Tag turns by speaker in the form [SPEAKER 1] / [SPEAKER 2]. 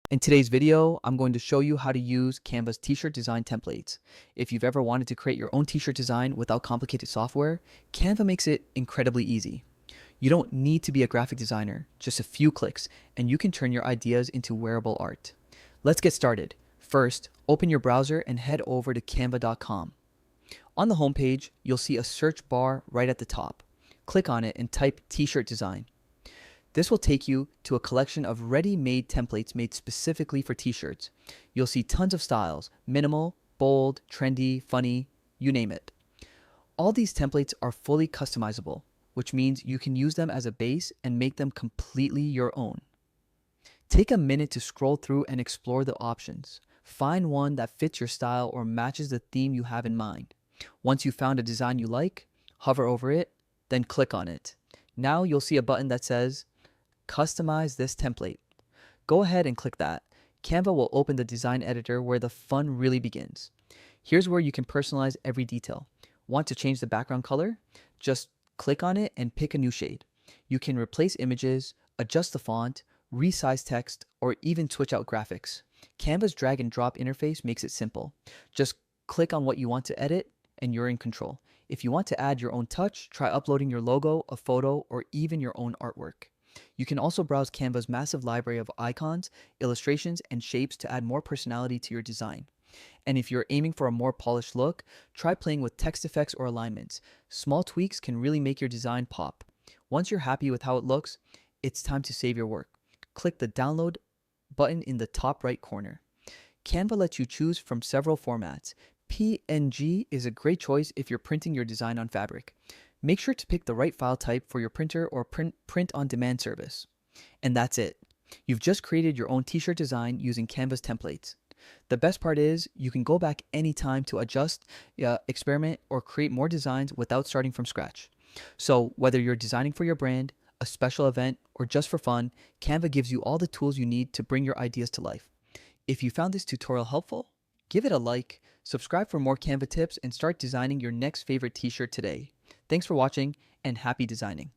[SPEAKER 1] In today's video, I'm going to show you how to use Canva's t-shirt design templates. If you've ever wanted to create your own t-shirt design without complicated software, Canva makes it incredibly easy. You don't need to be a graphic designer, just a few clicks, and you can turn your ideas into wearable art. Let's get started. First, open your browser and head over to canva.com. On the homepage, you'll see a search bar right at the top. Click on it and type t-shirt design. This will take you to a collection of ready-made templates made specifically for t-shirts. You'll see tons of styles: minimal, bold, trendy, funny, you name it. All these templates are fully customizable, which means you can use them as a base and make them completely your own. Take a minute to scroll through and explore the options. Find one that fits your style or matches the theme you have in mind. Once you've found a design you like, hover over it, then click on it. Now you'll see a button that says Customize this template. Go ahead and click that. Canva will open the design editor where the fun really begins. Here's where you can personalize every detail. Want to change the background color? Just click on it and pick a new shade. You can replace images, adjust the font, resize text, or even switch out graphics. Canva's drag and drop interface makes it simple. Just click on what you want to edit and you're in control. If you want to add your own touch, try uploading your logo, a photo, or even your own artwork. You can also browse Canva's massive library of icons, illustrations, and shapes to add more personality to your design. And if you're aiming for a more polished look, try playing with text effects or alignments. Small tweaks can really make your design pop. Once you're happy with how it looks, it's time to save your work. Click the download button in the top right corner. Canva lets you choose from several formats. PNG is a great choice if you're printing your design on fabric. Make sure to pick the right file type for your printer or print on demand service. And that's it. You've just created your own t-shirt design using Canva's templates. The best part is you can go back anytime to adjust, experiment, or create more designs without starting from scratch. So whether you're designing for your brand, a special event, or just for fun, Canva gives you all the tools you need to bring your ideas to life. If you found this tutorial helpful, give it a like, subscribe for more Canva tips, and start designing your next favorite t-shirt today. Thanks for watching and happy designing.